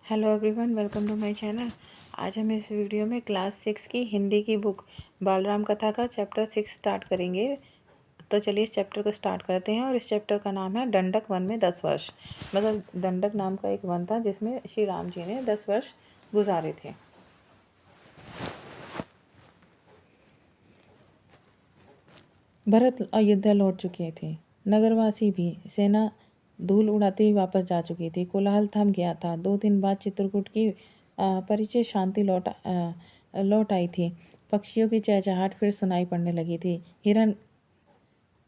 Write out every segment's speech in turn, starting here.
Hello everyone, welcome to my channel. आज हम इस वीडियो में क्लास 6 की हिंदी की बुक बालराम कथा का चैप्टर 6 स्टार्ट करेंगे। तो चलिए इस चैप्टर को स्टार्ट करते हैं। और इस चैप्टर का नाम है दंडक वन में 10 वर्ष। मतलब दंडक नाम का एक वन था जिसमें श्री राम जी ने 10 वर्ष गुजारे थे। भरत अयोध्या लौट चुके थे। नगरवासी भी सेना धूल उड़ाते ही वापस जा चुकी थी। कोलाहल थम गया था। 2 दिन बाद चित्रकूट की परिचय शांति लौट आई थी। पक्षियों की चहचहाट फिर सुनाई पड़ने लगी थी। हिरन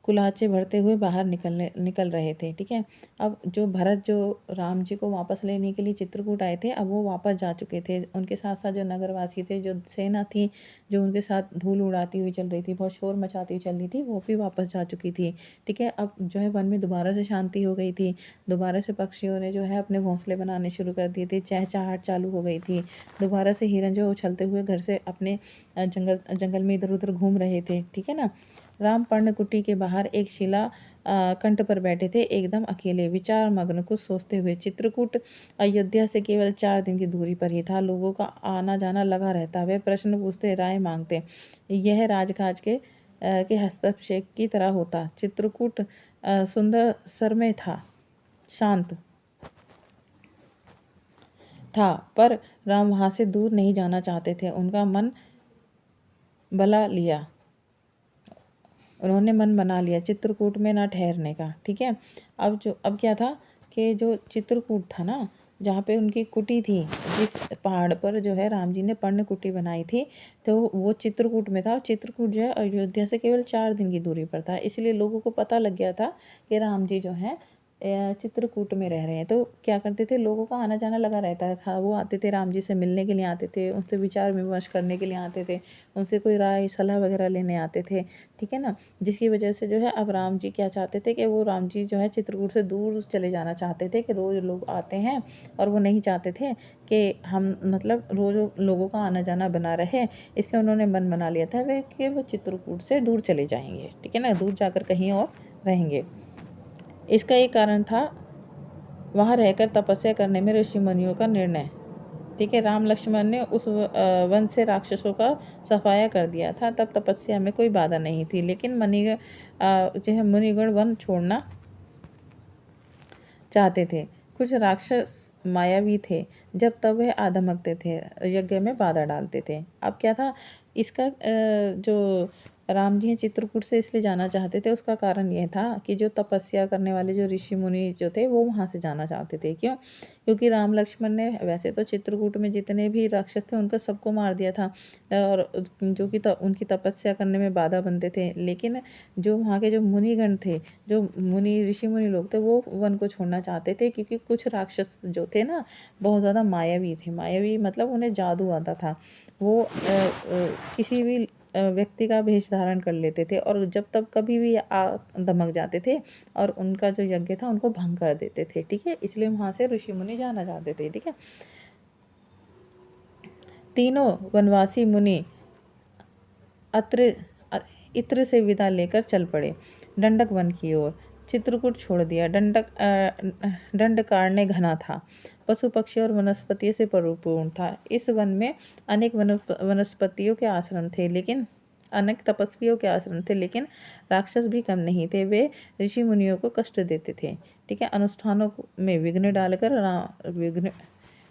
कुलाचे भरते हुए बाहर निकल रहे थे। ठीक है। अब जो भरत जो राम जी को वापस लेने के लिए चित्रकूट आए थे, अब वो वापस जा चुके थे। उनके साथ साथ जो नगरवासी थे, जो सेना थी, जो उनके साथ धूल उड़ाती हुई चल रही थी, बहुत शोर मचाती हुई चल रही थी, वो भी वापस जा चुकी थी। ठीक है। अब जो है वन में दोबारा से शांति हो गई थी। दोबारा से पक्षियों ने जो है अपने घोंसले बनाने शुरू कर दिए थे। चहचहाट चालू हो गई थी। दोबारा से हिरन जो उछलते हुए घर से अपने जंगल में इधर उधर घूम रहे थे। ठीक है ना। राम पर्णकुटी के बाहर एक शिला कंठ पर बैठे थे, एकदम अकेले, विचार मग्न, कुछ सोचते हुए। चित्रकूट अयोध्या से केवल 4 दिन की दूरी पर ही था। लोगों का आना जाना लगा रहता। वे प्रश्न पूछते, राय मांगते। यह राजकाज के हस्तक्षेप की तरह होता। चित्रकूट सुंदर सरमय था, शांत था, पर राम वहाँ से दूर नहीं जाना चाहते थे। उन्होंने मन बना लिया चित्रकूट में ना ठहरने का। ठीक है। अब क्या था कि जो चित्रकूट था ना, जहाँ पे उनकी कुटी थी, जिस पहाड़ पर जो है राम जी ने पर्ण कुटी बनाई थी, तो वो चित्रकूट में था। और चित्रकूट जो है अयोध्या से केवल 4 दिन की दूरी पर था। इसलिए लोगों को पता लग गया था कि राम जी जो है चित्रकूट में रह रहे हैं। तो क्या करते थे, लोगों का आना जाना लगा रहता था। वो आते थे, राम जी से मिलने के लिए आते थे, उनसे विचार विमर्श करने के लिए आते थे, उनसे कोई राय सलाह वगैरह लेने आते थे। ठीक है ना। जिसकी वजह से जो है अब राम जी क्या चाहते थे कि वो राम जी जो है चित्रकूट से दूर चले जाना चाहते थे, कि रोज़ लोग आते हैं, और वो नहीं चाहते थे कि हम मतलब रोज़ लोगों का आना जाना बना रहे। इसलिए उन्होंने मन बना लिया था वे कि वो चित्रकूट से दूर चले जाएंगे। ठीक है ना, दूर जाकर कहीं और रहेंगे। इसका एक कारण था वहाँ रहकर तपस्या करने में ऋषि मुनियों का निर्णय। ठीक है। राम लक्ष्मण ने उस वन से राक्षसों का सफाया कर दिया था। तब तपस्या में कोई बाधा नहीं थी। लेकिन जो है मुनिगण वन छोड़ना चाहते थे। कुछ राक्षस मायावी थे। जब तब वह आधमकते थे, यज्ञ में बाधा डालते थे। अब क्या था इसका जो राम जी चित्रकूट से इसलिए जाना चाहते थे, उसका कारण यह था कि जो तपस्या करने वाले जो ऋषि मुनि जो थे, वो वहाँ से जाना चाहते थे। क्यों? क्योंकि राम लक्ष्मण ने वैसे तो चित्रकूट में जितने भी राक्षस थे उनको सबको मार दिया था, और जो कि उनकी तपस्या करने में बाधा बनते थे। लेकिन जो वहाँ के जो मुनिगण थे, जो ऋषि मुनि लोग थे, वो वन को छोड़ना चाहते थे। क्योंकि कुछ राक्षस जो थे ना, बहुत ज़्यादा मायावी थे। मायावी मतलब उन्हें जादू आता था। वो किसी भी व्यक्ति का वेश धारण कर लेते थे, और जब तब कभी भी धमक जाते थे, और उनका जो यज्ञ था उनको भंग कर देते थे। ठीक है। इसलिए वहाँ से ऋषि मुनि जाना चाहते थे। ठीक है। तीनों वनवासी मुनि अत्र इत्र से विदा लेकर चल पड़े दंडक वन की ओर। चित्रकूट छोड़ दिया। दंडकारण्य घना था, पशु पक्षी और वनस्पतियों से परिपूर्ण था। इस वन में अनेक वनस्पतियों के आश्रम थे, लेकिन अनेक तपस्वियों के आश्रम थे, लेकिन राक्षस भी कम नहीं थे। वे ऋषि मुनियों को कष्ट देते थे। ठीक है। अनुष्ठानों में विघ्न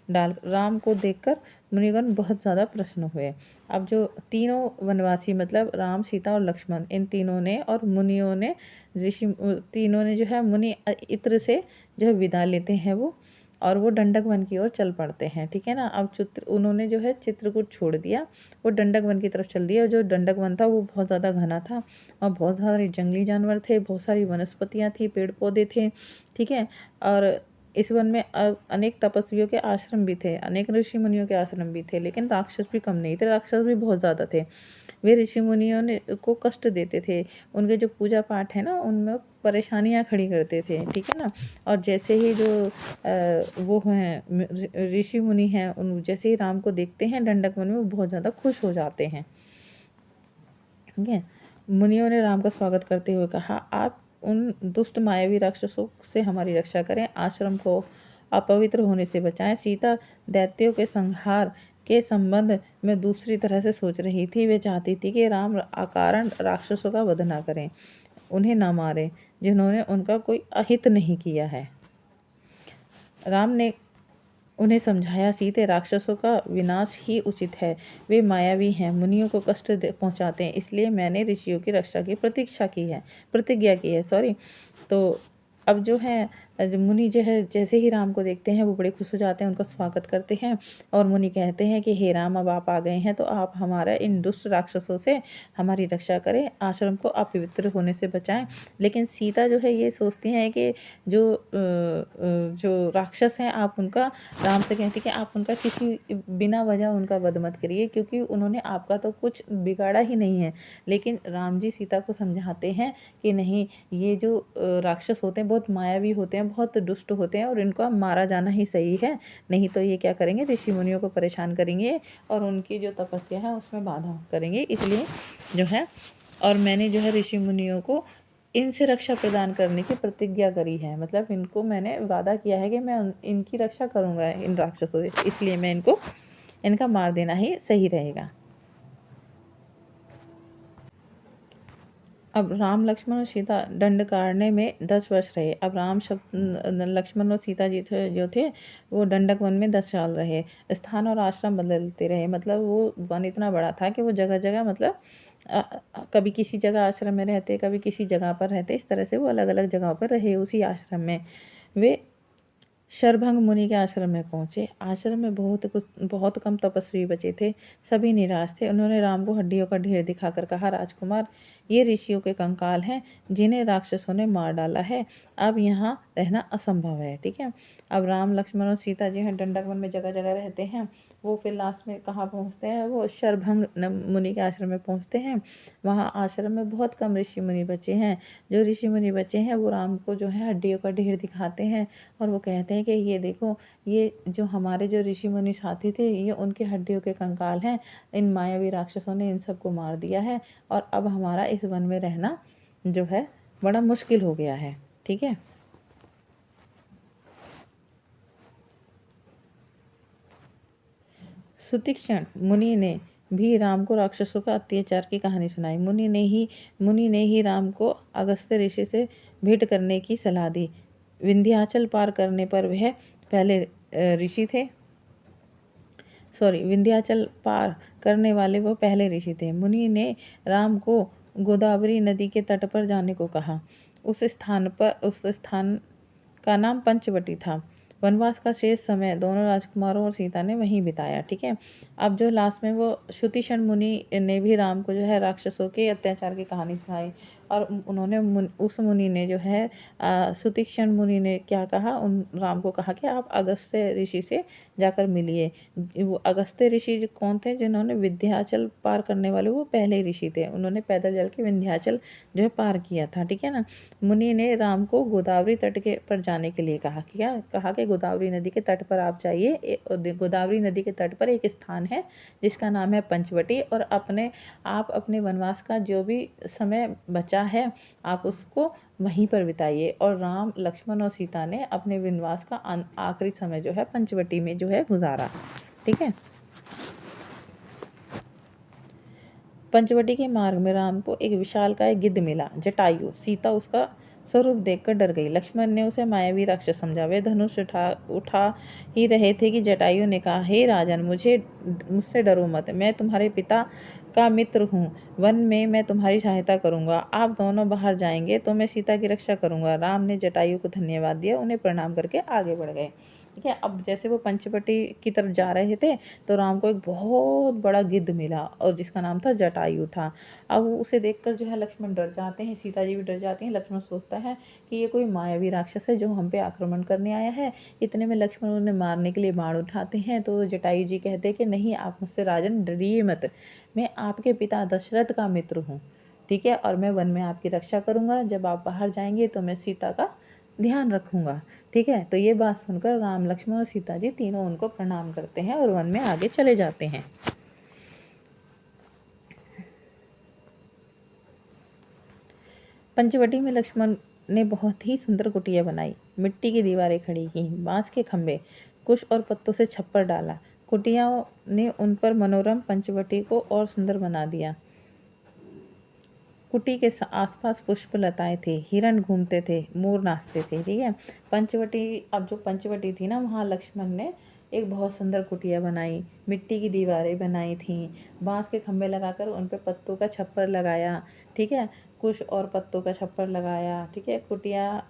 डाल राम को देखकर मुनिगण बहुत ज़्यादा प्रसन्न हुए। अब जो तीनों वनवासी मतलब राम, सीता और लक्ष्मण, इन तीनों ने और मुनियों ने तीनों ने जो है मुनि इत्र से जो है विदा लेते हैं वो, और वो दंडक वन की ओर चल पड़ते हैं। ठीक है ना। अब उन्होंने जो है चित्रकूट छोड़ दिया, वो दंडक वन की तरफ चल दिया। जो दंडक वन था वो बहुत ज़्यादा घना था, और बहुत सारे जंगली जानवर थे, बहुत सारी वनस्पतियाँ थी, पेड़ पौधे थे। ठीक है। और इस वन में अनेक तपस्वियों के आश्रम भी थे, अनेक ऋषि मुनियों के आश्रम भी थे, लेकिन राक्षस भी कम नहीं थे, राक्षस भी बहुत ज़्यादा थे। वे ऋषि मुनियों ने को कष्ट देते थे। उनके जो पूजा पाठ है ना, उनमें परेशानियां खड़ी करते थे। ठीक है ना। और जैसे ही जो वो हैं ऋषि मुनि हैं, उन जैसे ही राम को देखते हैं दंडक वन में, वो बहुत ज़्यादा खुश हो जाते हैं। ठीक है। मुनियों ने राम का स्वागत करते हुए कहा, आप उन दुष्ट मायावी राक्षसों से हमारी रक्षा करें, आश्रम को अपवित्र होने से बचाएं। सीता दैत्यों के संहार के संबंध में दूसरी तरह से सोच रही थी। वे चाहती थी कि राम अकारण राक्षसों का वध न करें, उन्हें न मारें जिन्होंने उनका कोई अहित नहीं किया है। राम ने उन्हें समझाया, सीते राक्षसों का विनाश ही उचित है, वे मायावी हैं, मुनियों को कष्ट पहुंचाते हैं, इसलिए मैंने ऋषियों की रक्षा की प्रतिज्ञा की है। तो अब जो है मुनि जो है जैसे ही राम को देखते हैं वो बड़े खुश हो जाते हैं, उनका स्वागत करते हैं और मुनि कहते हैं कि हे राम, अब आप आ गए हैं तो आप हमारा इन दुष्ट राक्षसों से हमारी रक्षा करें, आश्रम को अपवित्र होने से बचाएं। लेकिन सीता जो है ये सोचती हैं कि जो राक्षस हैं आप उनका, राम से कहती कि आप उनका किसी बिना वजह उनका वध मत करिए, क्योंकि उन्होंने आपका तो कुछ बिगाड़ा ही नहीं है। लेकिन राम जी सीता को समझाते हैं कि नहीं, ये जो राक्षस होते हैं बहुत मायावी होते हैं, बहुत दुष्ट होते हैं और इनका मारा जाना ही सही है, नहीं तो ये क्या करेंगे, ऋषि मुनियों को परेशान करेंगे और उनकी जो तपस्या है उसमें बाधा करेंगे। इसलिए जो है, और मैंने जो है ऋषि मुनियों को इनसे रक्षा प्रदान करने की प्रतिज्ञा करी है, मतलब इनको मैंने वादा किया है कि मैं इनकी रक्षा करूँगा इन राक्षसों से, इसलिए मैं इनका मार देना ही सही रहेगा। अब राम लक्ष्मण और सीता दंडकारण्य में 10 वर्ष रहे। अब लक्ष्मण और सीता जी जो थे वो दंडक वन में 10 साल रहे। स्थान और आश्रम बदलते रहे, मतलब वो वन इतना बड़ा था कि वो जगह जगह मतलब कभी किसी जगह आश्रम में रहते, कभी किसी जगह पर रहते, इस तरह से वो अलग अलग जगहों पर रहे उसी आश्रम में। वे शरभंग मुनि के आश्रम में पहुंचे। आश्रम में बहुत कम तपस्वी बचे थे, सभी निराश थे। उन्होंने राम को हड्डियों का ढेर दिखाकर कहा, राजकुमार, ये ऋषियों के कंकाल हैं जिन्हें राक्षसों ने मार डाला है, अब यहाँ रहना असंभव है। ठीक है, अब राम लक्ष्मण और सीता जी हैं दंडक वन में जगह जगह रहते हैं। वो फिर लास्ट में कहाँ पहुँचते हैं, वो शरभंग मुनि के आश्रम में पहुँचते हैं। वहाँ आश्रम में बहुत कम ऋषि मुनि बचे हैं। जो ऋषि मुनि बचे हैं वो राम को जो है हड्डियों का ढेर दिखाते हैं और वो कहते हैं कि ये देखो, ये जो हमारे जो ऋषि मुनि साथी थे ये उनके हड्डियों के कंकाल हैं, इन मायावी राक्षसों ने इन सबको मार दिया है और अब हमारा इस वन में रहना जो है बड़ा मुश्किल हो गया है। ठीक है, सुतीक्षण मुनि ने भी राम को राक्षसों का अत्याचार की कहानी सुनाई। मुनि ने ही राम को अगस्त्य ऋषि से भेंट करने की सलाह दी। विंध्याचल पार करने पर वह पहले ऋषि थे, विंध्याचल पार करने वाले वो पहले ऋषि थे। मुनि ने राम को गोदावरी नदी के तट पर जाने को कहा। उस स्थान का नाम पंचवटी था। वनवास का शेष समय दोनों राजकुमारों और सीता ने वहीं बिताया। ठीक है, अब जो लास्ट में वो श्रुतिशण मुनि ने भी राम को जो है राक्षसों के अत्याचार की कहानी सुनाई और उन्होंने उस मुनि ने जो है सुतीक्षण मुनि ने क्या कहा, उन राम को कहा कि आप अगस्त्य ऋषि से जाकर मिलिए। वो अगस्त्य ऋषि कौन थे, जिन्होंने विंध्याचल पार करने वाले वो पहले ऋषि थे, उन्होंने पैदल चल के विंध्याचल जो है पार किया था। ठीक है ना, मुनि ने राम को गोदावरी तट के पर जाने के लिए कहा। क्या कहा कि गोदावरी नदी के तट पर आप जाइए। गोदावरी नदी के तट पर एक स्थान है जिसका नाम है पंचवटी, और आप अपने वनवास का जो भी समय बचा है आप उसको वहीं पर बिताइए। और राम लक्ष्मण और सीता ने अपने वनवास का आखिरी समय जो है पंचवटी में जो है गुजारा। ठीक है, पंचवटी के मार्ग में राम को एक विशालकाय गिद्ध मिला, जटायु। सीता उसका स्वरूप देखकर डर गई। लक्ष्मण ने उसे मायावी राक्षस समझा। वे धनुष उठा ही रहे थे कि जटायु ने कहा, हे राजन, मुझसे डरो मत, मैं तुम्हारे पिता का मित्र हूँ। वन में मैं तुम्हारी सहायता करूँगा। आप दोनों बाहर जाएंगे तो मैं सीता की रक्षा करूँगा। राम ने जटायु को धन्यवाद दिया, उन्हें प्रणाम करके आगे बढ़ गए। ठीक है, अब जैसे वो पंचवटी की तरफ जा रहे थे तो राम को एक बहुत बड़ा गिद्ध मिला और जिसका नाम था जटायु था। अब उसे देखकर जो है लक्ष्मण डर जाते हैं, सीता जी भी डर जाती हैं। लक्ष्मण सोचता है कि ये कोई मायावी राक्षस है जो हम पे आक्रमण करने आया है। इतने में लक्ष्मण उन्हें मारने के लिए बाण उठाते हैं तो जटायु जी कहते हैं कि नहीं, आप मुझसे राजन डरिए मत, मैं आपके पिता दशरथ का मित्र हूँ। ठीक है, और मैं वन में आपकी रक्षा करूँगा। जब आप बाहर जाएंगे तो मैं सीता का ध्यान रखूँगा। ठीक है, तो ये बात सुनकर राम लक्ष्मण और सीता जी तीनों उनको प्रणाम करते हैं और वन में आगे चले जाते हैं। पंचवटी में लक्ष्मण ने बहुत ही सुंदर कुटिया बनाई, मिट्टी की दीवारें खड़ी की, बांस के खंभे, कुश और पत्तों से छप्पर डाला। कुटिया ने उन पर मनोरम पंचवटी को और सुंदर बना दिया। कुटी के आसपास पुष्प लताएं थे, हिरण घूमते थे, मोर नाचते थे। ठीक है, पंचवटी, अब जो पंचवटी थी ना, वहाँ लक्ष्मण ने एक बहुत सुंदर कुटिया बनाई, मिट्टी की दीवारें बनाई थीं, बांस के खंभे लगाकर उन पे पत्तों का छप्पर लगाया। ठीक है, कुछ और पत्तों का छप्पर लगाया। ठीक है, कुटिया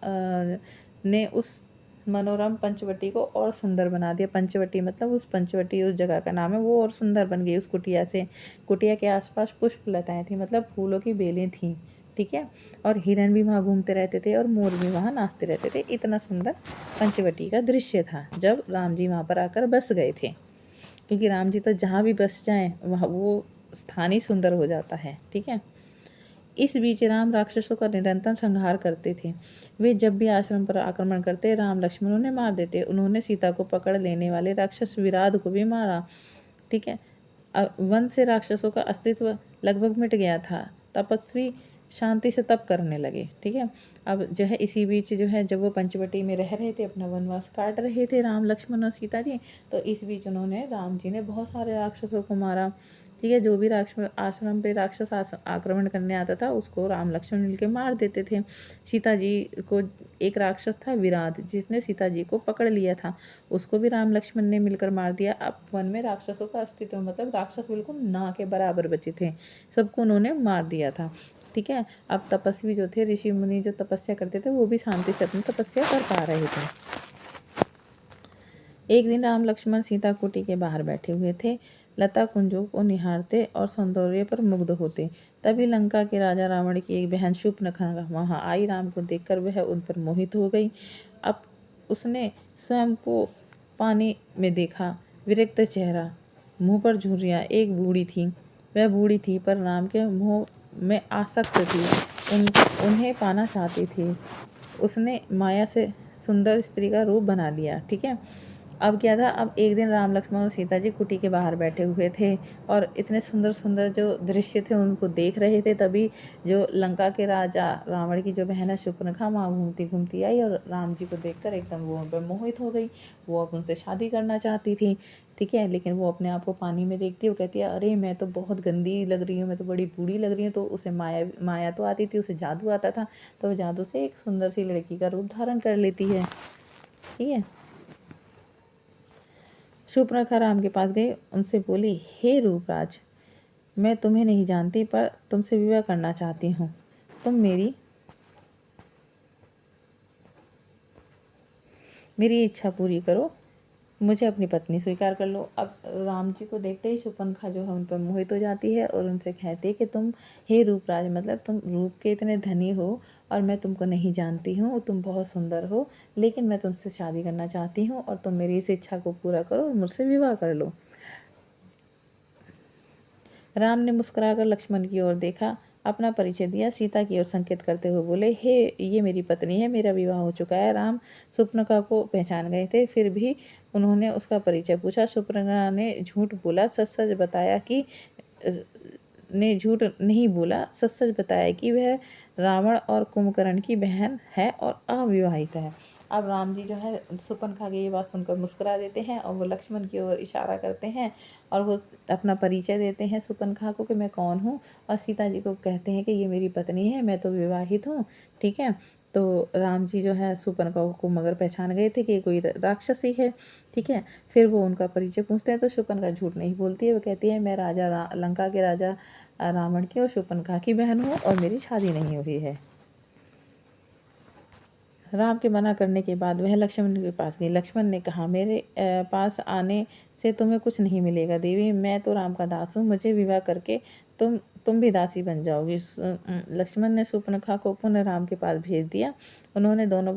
ने उस मनोरम पंचवटी को और सुंदर बना दिया। पंचवटी मतलब उस पंचवटी, उस जगह का नाम है, वो और सुंदर बन गई उस कुटिया से। कुटिया के आसपास पुष्प लताएं थी, मतलब फूलों की बेलें थीं। ठीक है, और हिरन भी वहाँ घूमते रहते थे और मोर भी वहाँ नाचते रहते थे। इतना सुंदर पंचवटी का दृश्य था जब राम जी वहाँ पर आकर बस गए थे, क्योंकि राम जी तो जहाँ भी बस जाएं वहाँ वो स्थान ही सुंदर हो जाता है। ठीक है, इस बीच राम राक्षसों का निरंतर संहार करते थे। वे जब भी आश्रम पर आक्रमण करते, राम लक्ष्मण उन्हें मार देते। उन्होंने सीता को पकड़ लेने वाले राक्षस विराध को भी मारा। ठीक है, वन से राक्षसों का अस्तित्व लगभग मिट गया था। तपस्वी शांति से तप करने लगे। ठीक है, अब जो है इसी बीच जो है, जब वो पंचवटी में रह रहे थे, अपना वनवास काट रहे थे राम लक्ष्मण और सीता जी, तो इस बीच उन्होंने, राम जी ने बहुत सारे राक्षसों को मारा। ठीक है, जो भी राक्षस आश्रम पे राक्षस आक्रमण करने आता था उसको राम लक्ष्मण मिलकर मार देते थे। सीता जी को, एक राक्षस था विराध, जिसने सीता जी को पकड़ लिया था, उसको भी राम लक्ष्मण ने मिलकर मार दिया। अब वन में राक्षसों का अस्तित्व, मतलब राक्षस बिल्कुल ना के बराबर बचे थे, सबको उन्होंने मार दिया था। ठीक है, अब तपस्वी जो थे, ऋषि मुनि जो तपस्या करते थे, वो भी शांति से अपनी तपस्या कर पा रहे थे। एक दिन राम लक्ष्मण सीता कुटी के बाहर बैठे हुए थे, लता कुंजों को निहारते और सौंदर्य पर मुग्ध होते। तभी लंका के राजा रावण की एक बहन शूर्पणखा वहां आई। राम को देखकर वह उन पर मोहित हो गई। अब उसने स्वयं को पानी में देखा, विरक्त चेहरा, मुंह पर झुर्रियाँ। एक बूढ़ी थी, वह बूढ़ी थी पर राम के मुंह में आसक्त थी, उन्हें पाना चाहती थी। उसने माया से सुंदर स्त्री का रूप बना लिया। ठीक है, अब क्या था, अब एक दिन राम लक्ष्मण और सीता जी कुटी के बाहर बैठे हुए थे और इतने सुंदर सुंदर जो दृश्य थे उनको देख रहे थे। तभी जो लंका के राजा रावण की जो बहन है शूर्पणखा, वहाँ घूमती घूमती आई और राम जी को देखकर एकदम वो उन पर मोहित हो गई। वो अब उनसे शादी करना चाहती थी। ठीक है, लेकिन वो अपने आप को पानी में देखती है, वो कहती है अरे मैं तो बहुत गंदी लग रही हूँ, मैं तो बड़ी बूढ़ी लग रही हूँ। तो उसे माया तो आती थी, उसे जादू आता था, तो वो जादू से एक सुंदर सी लड़की का रूप धारण कर लेती है। ठीक है, शूर्पणखा राम के पास गई, उनसे बोली, हे रूपराज, मैं तुम्हें नहीं जानती पर तुमसे विवाह करना चाहती हूँ। तुम मेरी इच्छा पूरी करो, मुझे अपनी पत्नी स्वीकार कर लो। अब राम जी को देखते ही शूर्पणखा जो है उन पर मोहित हो जाती है और उनसे कहती है कि तुम, हे रूपराज, मतलब तुम रूप के इतने धनी हो और मैं तुमको नहीं जानती हूँ, तुम बहुत सुंदर हो, लेकिन मैं तुमसे शादी करना चाहती हूँ और तुम मेरी इस इच्छा को पूरा करो और मुझसे विवाह कर लो। राम ने मुस्कुराकर लक्ष्मण की ओर देखा, अपना परिचय दिया, सीता की ओर संकेत करते हुए बोले, हे, ये मेरी पत्नी है, मेरा विवाह हो चुका है। राम शूर्पणखा को पहचान गए थे, फिर भी उन्होंने उसका परिचय पूछा। शूर्पणखा ने झूठ बोला, सच सच बताया कि ने झूठ नहीं बोला, सच सच बताया कि वह रावण और कुंभकर्ण की बहन है और अविवाहित है। अब राम जी जो है शूर्पणखा की ये बात सुनकर मुस्कुरा देते हैं और वो लक्ष्मण की ओर इशारा करते हैं और वो अपना परिचय देते हैं शूर्पणखा को कि मैं कौन हूँ, और सीता जी को कहते हैं कि ये मेरी पत्नी है, मैं तो विवाहित हूँ। ठीक है, तो राम जी जो है शूर्पणखा को मगर पहचान गए थे कि ये कोई राक्षस ही है। ठीक है, फिर वो उनका परिचय पूछते हैं तो शूर्पणखा झूठ नहीं बोलती है, वो कहती है मैं लंका के राजा रावण की और शूर्पणखा की बहन हूँ और मेरी शादी नहीं हुई है। राम के मना करने के बाद वह लक्ष्मण के पास गई। लक्ष्मण ने कहा, मेरे पास आने से तुम्हें कुछ नहीं मिलेगा देवी, मैं तो राम का दास हूँ, मुझे विवाह करके तुम भी दासी बन जाओगी। लक्ष्मण ने शूर्पणखा को पुनः राम के पास भेज दिया। उन्होंने दोनों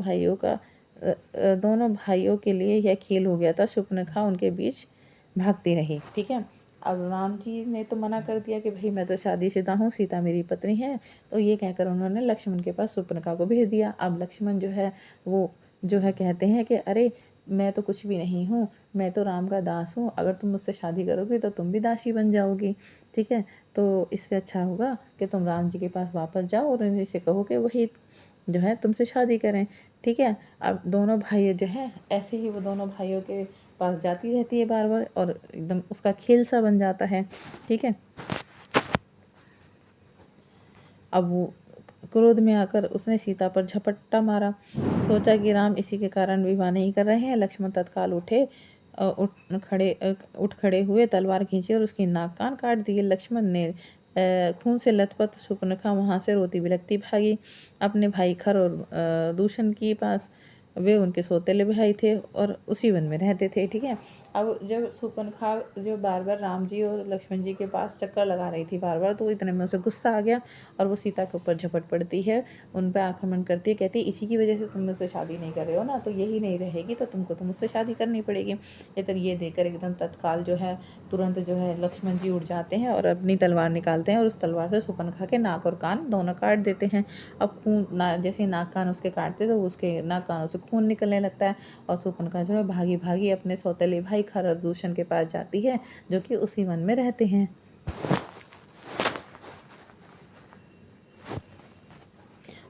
भाइयों के लिए यह खेल हो गया था। शूर्पणखा उनके बीच भागती रही। ठीक है, अब राम जी ने तो मना कर दिया कि भाई मैं तो शादीशुदा हूँ, सीता मेरी पत्नी है, तो ये कहकर उन्होंने लक्ष्मण के पास शूर्पणखा को भेज दिया। अब लक्ष्मण जो है वो जो है कहते हैं कि अरे मैं तो कुछ भी नहीं हूँ, मैं तो राम का दास हूँ, अगर तुम मुझसे शादी करोगे तो तुम भी दासी बन जाओगी। ठीक है, तो इससे अच्छा होगा कि तुम राम जी के पास वापस जाओ और उन्हीं से कहो कि वही जो है तुमसे शादी करें। ठीक है, अब दोनों भाई जो है ऐसे ही वो दोनों भाइयों के पास जाती रहती है बार बार और एकदम उसका खेल सा बन जाता है। ठीक है, अब वो क्रोध में आकर उसने सीता पर झपट्टा मारा। सोचा कि राम इसी के कारण विवाह नहीं कर रहे हैं। लक्ष्मण तत्काल उठ खड़े हुए, तलवार खींची और उसकी नाक कान काट दिए। लक्ष्मण ने खून से लथपथ शूर्पणखा वहां से रोती बिलखती भागी अपने भाई खर और दूषण के पास। वे उनके सौतेले भाई थे और उसी वन में रहते थे। ठीक है, अब जब शूर्पणखा जो बार बार राम जी और लक्ष्मण जी के पास चक्कर लगा रही थी बार बार, तो इतने में उसे गुस्सा आ गया और वो सीता के ऊपर झपट पड़ती है, उन पर आक्रमण करती है। कहती है इसी की वजह से तुम मुझसे शादी नहीं कर रहे हो ना, तो यही नहीं रहेगी तो तुमको तो मुझसे शादी करनी पड़ेगी। तब ये देखकर एकदम तत्काल जो है तुरंत जो है लक्ष्मण जी उठ जाते हैं और अपनी तलवार निकालते हैं और उस तलवार से शूर्पणखा के नाक और कान दोनों काट देते हैं। अब खून जैसे नाक कान उसके काटते तो उसके नाक कानों से खून निकलने लगता है और शूर्पणखा जो है भागी भागी अपने सौतेले भाई खर और दूषण के पास जाती है, जो कि उसी वन में रहते हैं।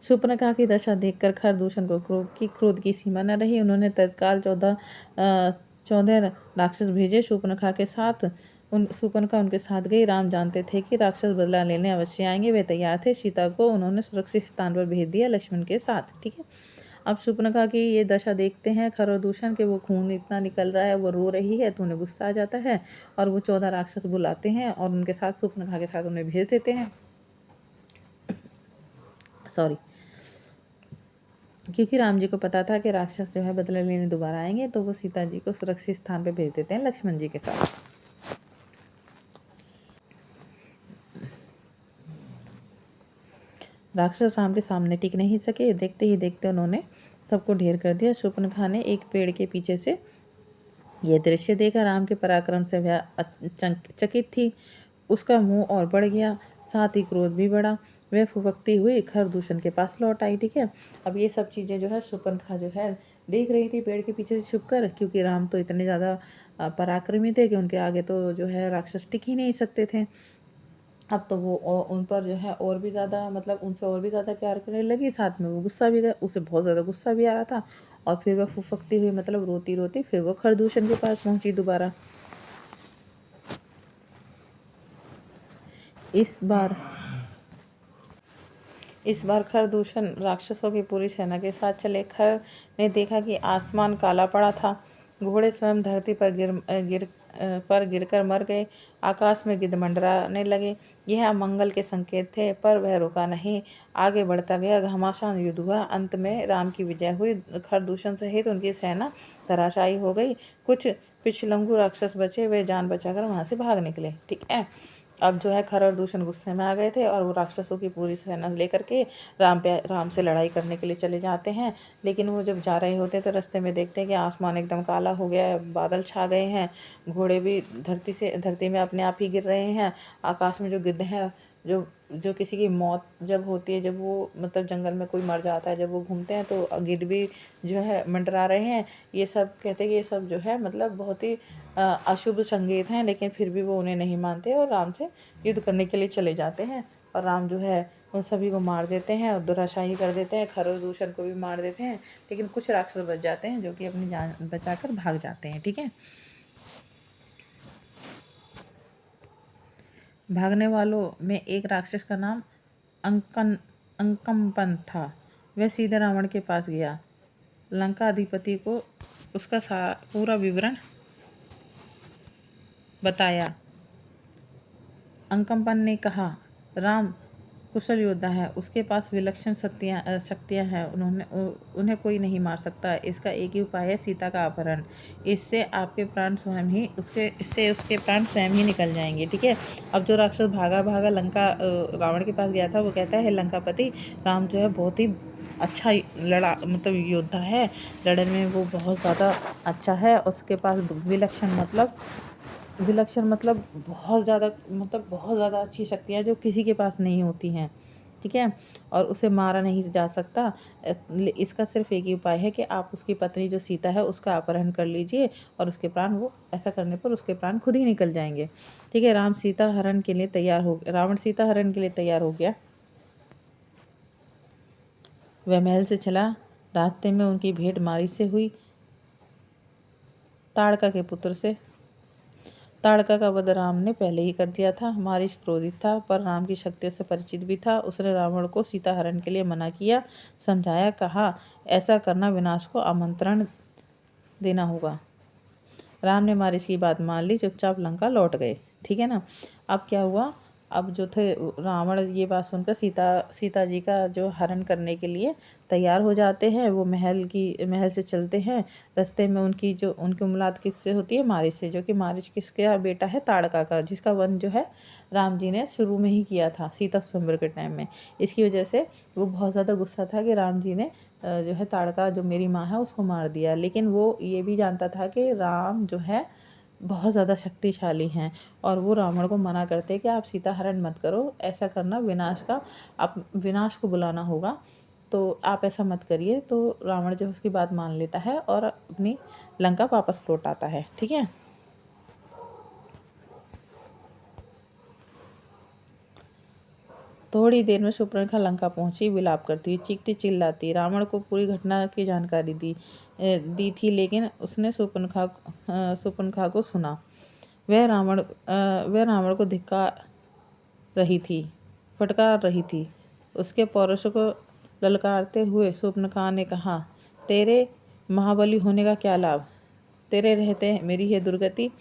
शूर्पणखा की दशा देखकर खरदूषण को क्रोध की सीमा न रही। उन्होंने तत्काल 14 राक्षस भेजे शूर्पणखा के साथ। शूर्पणखा उनके साथ गई। राम जानते थे कि राक्षस बदला लेने अवश्य आएंगे, वे तैयार थे। सीता को उन्होंने सुरक्षित स्थान पर भेज दिया लक्ष्मण के साथ। ठीक है, अब शूर्पणखा की ये दशा देखते हैं खरदूषण के, वो खून इतना निकल रहा है, वो रो रही है, तो उन्हें गुस्सा आ जाता है और वो 14 राक्षस बुलाते हैं और उनके साथ शूर्पणखा के साथ उन्हें भेज देते हैं। सॉरी, क्योंकि राम जी को पता था कि राक्षस जो है बदला लेने दोबारा आएंगे, तो वो सीता जी को सुरक्षित स्थान पर भेज देते हैं लक्ष्मण जी के साथ। राक्षस राम के सामने टिक नहीं सके। देखते ही देखते उन्होंने सबको ढेर कर दिया। शूर्पणखा ने एक पेड़ के पीछे से यह दृश्य देखा। राम के पराक्रम से वह चकित थी। उसका मुंह और बढ़ गया, साथ ही क्रोध भी बढ़ा। वह फुफकती हुई खरदूषण के पास लौट आई। ठीक है, अब ये सब चीज़ें जो है शूर्पणखा जो है देख रही थी पेड़ के पीछे से छुपकर, क्योंकि राम तो इतने ज़्यादा पराक्रमी थे कि उनके आगे तो जो है राक्षस टिक ही नहीं सकते थे। अब तो वो उन पर जो है और भी ज़्यादा मतलब उनसे और भी ज़्यादा प्यार करने लगी। साथ में वो गुस्सा भी उसे बहुत ज़्यादा गुस्सा भी आ रहा था और फिर वह फुफकती हुई मतलब रोती रोती फिर वो खरदूषण के पास पहुंची दोबारा। इस बार खरदूषण राक्षसों की पूरी सेना के साथ चले। खर ने देखा कि आसमान काला पड़ा था। घोड़े स्वयं धरती पर गिरकर मर गए। आकाश में गिद्ध मंडराने लगे। यह अमंगल के संकेत थे, पर वह रुका नहीं, आगे बढ़ता गया। घमासान युद्ध हुआ। अंत में राम की विजय हुई। खरदूषण सहित उनकी सेना धराशायी हो गई। कुछ पिछलंगू राक्षस बचे, वे जान बचाकर वहां से भाग निकले। ठीक है, अब जो है खर और दूषण गुस्से में आ गए थे और वो राक्षसों की पूरी सेना लेकर के राम से लड़ाई करने के लिए चले जाते हैं। लेकिन वो जब जा रहे होते तो रास्ते में देखते हैं कि आसमान एकदम काला हो गया है, बादल छा गए हैं, घोड़े भी धरती में अपने आप ही गिर रहे हैं। आकाश में जो गिद्ध हैं, जो जो किसी की मौत जब होती है, जब वो मतलब जंगल में कोई मर जाता है, जब वो घूमते हैं तो गिद्ध भी जो है मंडरा रहे हैं। ये सब कहते हैं कि ये सब जो है मतलब बहुत ही अशुभ संकेत हैं, लेकिन फिर भी वो उन्हें नहीं मानते और राम से युद्ध करने के लिए चले जाते हैं। और राम जो है उन सभी को मार देते हैं और धराशायी कर देते हैं। खर और दूषण को भी मार देते हैं, लेकिन कुछ राक्षस बच जाते हैं जो कि अपनी जान बचाकर भाग जाते हैं। ठीक है, भागने वालों में एक राक्षस का नाम अंकम्पन था। वह सीधे रावण के पास गया, लंका अधिपति को उसका पूरा विवरण बताया। अंकम्पन ने कहा, राम कुशल योद्धा है, उसके पास विलक्षण शक्तियाँ हैं, उन्हें कोई नहीं मार सकता। इसका एक ही उपाय है, सीता का अपहरण। इससे उसके प्राण स्वयं ही निकल जाएंगे। ठीक है, अब जो राक्षस भागा भागा लंका रावण के पास गया था, वो कहता है लंकापति, राम जो है बहुत ही अच्छा लड़ा मतलब योद्धा है, लड़ने में वो बहुत ज़्यादा अच्छा है। उसके पास विलक्षण मतलब बहुत ज़्यादा अच्छी शक्तियाँ जो किसी के पास नहीं होती हैं। ठीक है, और उसे मारा नहीं जा सकता। इसका सिर्फ एक ही उपाय है कि आप उसकी पत्नी जो सीता है उसका अपहरण कर लीजिए और उसके प्राण वो ऐसा करने पर उसके प्राण खुद ही निकल जाएंगे। ठीक है, रावण सीता हरण के लिए तैयार हो गया। वह महल से चला। रास्ते में उनकी भेंट मारीच से हुई, ताड़का के पुत्र से। ताड़का का वध राम ने पहले ही कर दिया था। मारीच क्रोधित था, पर राम की शक्तियों से परिचित भी था। उसने रावण को सीता हरण के लिए मना किया, समझाया, कहा ऐसा करना विनाश को आमंत्रण देना होगा। राम ने मारीच की बात मान ली, चुपचाप लंका लौट गए। ठीक है ना। अब क्या हुआ, अब जो थे रावण ये बात सुनकर सीता जी का जो हरण करने के लिए तैयार हो जाते हैं। वो महल से चलते हैं। रास्ते में उनकी मुलाकात किससे होती है, मारीच से, जो कि मारीच किसका बेटा है, ताड़का का, जिसका वध जो है राम जी ने शुरू में ही किया था सीता स्वयंवर के टाइम में। इसकी वजह से वो बहुत ज़्यादा गुस्सा था कि राम जी ने जो है ताड़का जो मेरी माँ है उसको मार दिया। लेकिन वो ये भी जानता था कि राम जो है बहुत ज़्यादा शक्तिशाली हैं, और वो रावण को मना करते कि आप सीता हरण मत करो, ऐसा करना आप विनाश को बुलाना होगा, तो आप ऐसा मत करिए। तो रावण जो उसकी बात मान लेता है और अपनी लंका वापस लौट आता है। ठीक है। थोड़ी देर में शूर्पणखा लंका पहुंची, विलाप करती, चीखती चिल्लाती। रावण को पूरी घटना की जानकारी दी थी, लेकिन उसने शूर्पणखा को सुना। वह रावण को धिक्कार रही थी, फटकार रही थी। उसके पौरुष को ललकारते हुए शूर्पणखा ने कहा, तेरे महाबली होने का क्या लाभ, तेरे रहते मेरी है दुर्गति।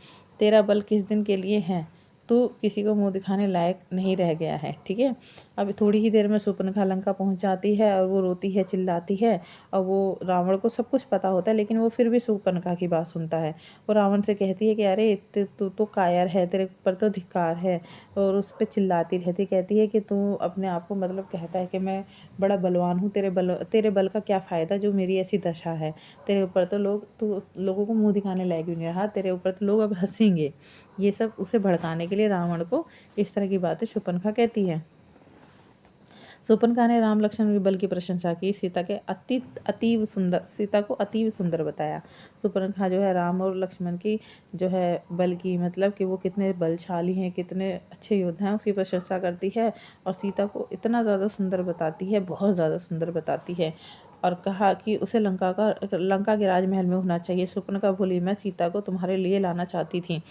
तेरा बल किस दिन के लिए है, तू किसी को मुंह दिखाने लायक नहीं रह गया है। ठीक है। अब थोड़ी ही देर में शूर्पणखा लंका पहुंच जाती है, और वो रोती है, चिल्लाती है, और वो रावण को सब कुछ पता होता है, लेकिन वो फिर भी शूर्पणखा की बात सुनता है। वो रावण से कहती है कि अरे तू तो कायर है, तेरे पर तो धिक्कार है, और उस पर चिल्लाती रहती, कहती है कि तू अपने आप को मतलब कहता है कि मैं बड़ा बलवान हूँ, तेरे बल का क्या फ़ायदा जो मेरी ऐसी दशा है। तेरे ऊपर तो तू लोगों को मुंह दिखाने लायक भी नहीं रहा, तेरे ऊपर तो लोग अब हंसेंगे। ये सब उसे भड़काने के लिए रावण को इस तरह की बातें शूर्पणखा कहती है। शूर्पणखा ने राम लक्ष्मण के बल की प्रशंसा की, सीता को अतीव सुंदर बताया। शूर्पणखा जो है राम और लक्ष्मण की जो है बल की, मतलब कि वो कितने बलशाली हैं, कितने अच्छे योद्धा हैं, उसकी प्रशंसा करती है, और सीता को इतना ज़्यादा सुंदर बताती है, बहुत ज़्यादा सुंदर बताती है, और कहा कि उसे लंका के राजमहल में होना चाहिए। शूर्पणखा बोली, मैं सीता को तुम्हारे लिए लाना चाहती थी।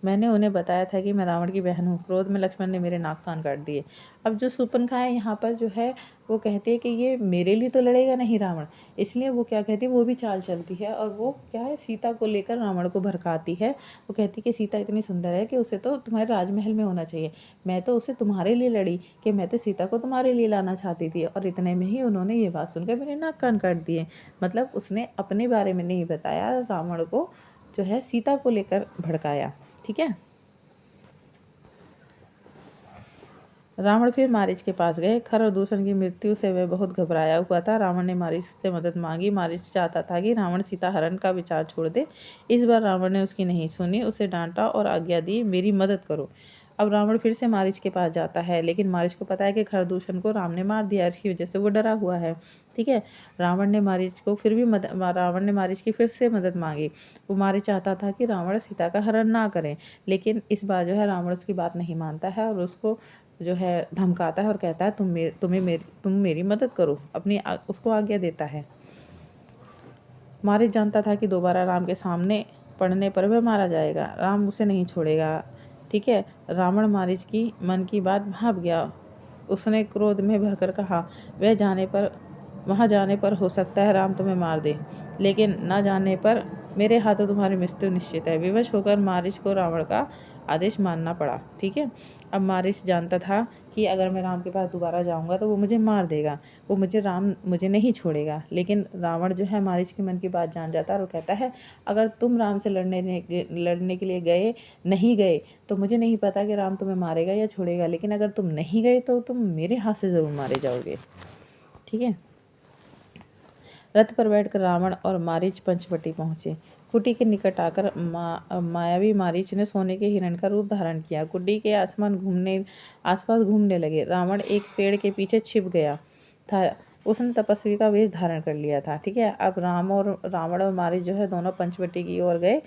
मैंने उन्हें बताया था कि मैं रावण की बहन हूँ। क्रोध में लक्ष्मण ने मेरे नाक कान काट दिए। अब जो शूर्पणखा है यहाँ पर जो है वो कहती है कि ये मेरे लिए तो लड़ेगा नहीं रावण, इसलिए वो क्या कहती है, वो भी चाल चलती है, और वो क्या है, सीता को लेकर रावण को भड़काती है। वो कहती है कि सीता इतनी सुंदर है कि उसे तो तुम्हारे राजमहल में होना चाहिए। मैं तो उसे तुम्हारे लिए लड़ी कि मैं तो सीता को तुम्हारे लिए लाना चाहती थी, और इतने में ही उन्होंने ये बात सुनकर मेरे नाक कान काट दिए। मतलब उसने अपने बारे में नहीं बताया, रावण को जो है सीता को लेकर भड़काया। ठीक है। रावण फिर मारीच के पास गए। खर और दूषण की मृत्यु से वह बहुत घबराया हुआ था। रावण ने मारीच से मदद मांगी। मारीच चाहता था कि रावण सीता हरण का विचार छोड़ दे। इस बार रावण ने उसकी नहीं सुनी, उसे डांटा और आज्ञा दी, मेरी मदद करो। अब रावण फिर से मारीच के पास जाता है, लेकिन मारीच को पता है कि खरदूषण को राम ने मार दिया, इसकी वजह से वो डरा हुआ है। ठीक है। रावण ने मारीच की फिर से मदद मांगी। वो मारीच चाहता था कि रावण सीता का हरण ना करे, लेकिन इस बार जो है रावण उसकी बात नहीं मानता है, और उसको जो है धमकाता है, और कहता है तुम मेरी मदद करो, उसको आज्ञा देता है। मारीच जानता था कि दोबारा राम के सामने पड़ने पर वह मारा जाएगा, राम उसे नहीं छोड़ेगा। ठीक है। रावण मारीच की मन की बात भाप गया। उसने क्रोध में भरकर कहा, वहाँ जाने पर हो सकता है राम तुम्हें मार दे, लेकिन न जाने पर मेरे हाथों तुम्हारी मृत्यु निश्चित है। विवश होकर मारीच को रावण का आदेश मानना पड़ा। ठीक है। अब मारीच जानता था कि अगर मैं राम के पास दोबारा जाऊंगा तो वो मुझे मार देगा, राम मुझे नहीं छोड़ेगा। लेकिन रावण जो है मारीच के मन की बात जान जाता है, और वो कहता है, अगर तुम राम से लड़ने के लिए नहीं गए तो मुझे नहीं पता कि राम तुम्हें मारेगा या छोड़ेगा, लेकिन अगर तुम नहीं गए तो तुम मेरे हाथ से ज़रूर मारे जाओगे। ठीक है। रथ पर बैठकर रावण और मारीच पंचवटी पहुंचे। कुटी के निकट आकर मायावी मारीच ने सोने के हिरण का रूप धारण किया। कुटी के आसपास घूमने लगे। रावण एक पेड़ के पीछे छिप गया था। उसने तपस्वी का वेश धारण कर लिया था। ठीक है। अब रावण और मारीच जो है दोनों पंचवटी की ओर गए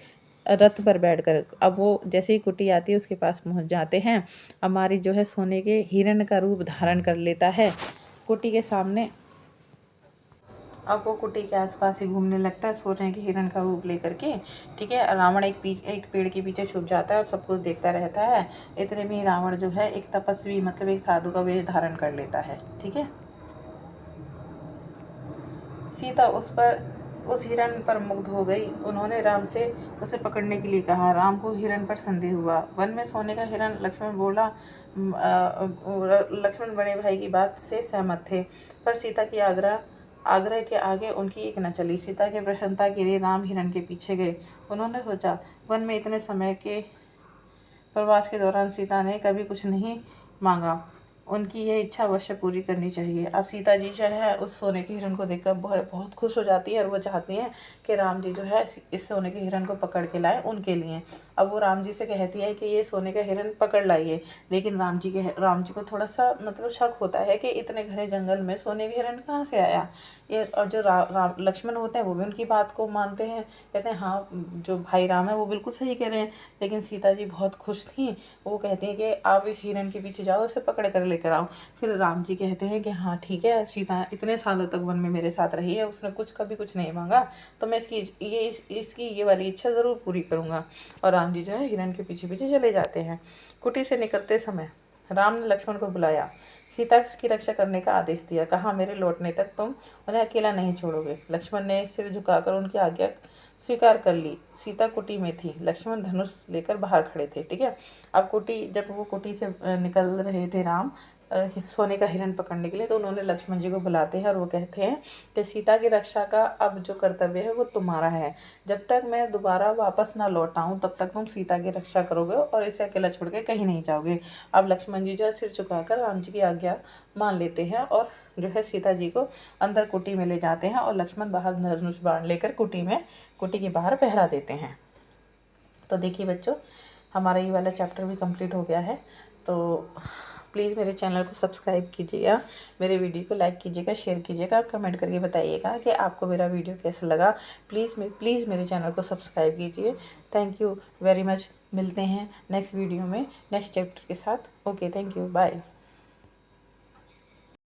रथ पर बैठकर। अब वो जैसे ही कुटी आती है उसके पास पहुंच जाते हैं। अब मारीच जो है सोने के हिरण का रूप धारण कर लेता है। कुटी के सामने अब वो कुटी के आसपास ही घूमने लगता है सोने के हिरण का रूप लेकर के। ठीक है, रावण एक पेड़ के पीछे छुप जाता है और सब कुछ देखता रहता है। इतने में ही रावण जो है एक तपस्वी मतलब एक साधु का वेश धारण कर लेता है। ठीक है, सीता उस हिरण पर मुग्ध हो गई। उन्होंने राम से उसे पकड़ने के लिए कहा। राम को हिरण पर संदेह हुआ। वन में सोने का हिरण लक्ष्मण बोला। लक्ष्मण बड़े भाई की बात से सहमत थे, पर सीता की आग्रह के आगे उनकी एक न चली। सीता की प्रसन्नता के लिए राम हिरण के पीछे गए। उन्होंने सोचा, वन में इतने समय के प्रवास के दौरान सीता ने कभी कुछ नहीं मांगा, उनकी यह इच्छा अवश्य पूरी करनी चाहिए। अब सीता जी जो है उस सोने के हिरण को देखकर बहुत खुश हो जाती है और वो चाहती हैं कि राम जी जो है इस सोने के हिरण को पकड़ के लाए उनके लिए। अब वो राम जी से कहती है कि ये सोने का हिरण पकड़ लाइए, लेकिन राम जी को थोड़ा सा मतलब शक होता है कि इतने घने जंगल में सोने का हिरण कहाँ से आया। ये और जो लक्ष्मण होते हैं वो भी उनकी बात को मानते हैं, कहते हैं हाँ जो भाई राम है वो बिल्कुल सही कह रहे हैं। लेकिन सीता जी बहुत खुश थी, वो कहती हैं कि आप इस हिरण के पीछे जाओ, उसे पकड़ कर लेकर आओ। फिर राम जी कहते हैं कि हाँ ठीक है, सीता इतने सालों तक वन में मेरे साथ रही है, उसने कभी कुछ नहीं मांगा, तो मैं इसकी ये वाली इच्छा ज़रूर पूरी करूँगा। और राम जी जो है हिरण के पीछे पीछे चले जाते हैं। कुटी से निकलते समय राम ने लक्ष्मण को बुलाया, सीता की रक्षा करने का आदेश दिया। कहा, मेरे लौटने तक तुम उन्हें अकेला नहीं छोड़ोगे। लक्ष्मण ने सिर झुकाकर उनकी आज्ञा स्वीकार कर ली। सीता कुटी में थी, लक्ष्मण धनुष लेकर बाहर खड़े थे। ठीक है, अब जब वो कुटी से निकल रहे थे राम सोने का हिरण पकड़ने के लिए, तो उन्होंने लक्ष्मण जी को बुलाते हैं और वो कहते हैं कि सीता की रक्षा का अब जो कर्तव्य है वो तुम्हारा है। जब तक मैं दोबारा वापस ना लौट आऊँ तब तक तुम सीता की रक्षा करोगे और इसे अकेला छोड़ के कहीं नहीं जाओगे। अब लक्ष्मण जी जो सिर झुकाकर राम जी की आज्ञा मान लेते हैं और जो है सीता जी को अंदर कुटी में ले जाते हैं और लक्ष्मण बाहर धनुष बाण लेकर कुटी के बाहर पहरा देते हैं। तो देखिए बच्चों, हमारा ये वाला चैप्टर भी कंप्लीट हो गया है। तो प्लीज़ मेरे चैनल को सब्सक्राइब कीजिएगा, मेरे वीडियो को लाइक कीजिएगा, शेयर कीजिएगा, कमेंट करके बताइएगा कि आपको मेरा वीडियो कैसा लगा। प्लीज़ मेरे चैनल को सब्सक्राइब कीजिए। Thank you very much. मिलते हैं नेक्स्ट वीडियो में नेक्स्ट चैप्टर के साथ। Okay, thank you, bye.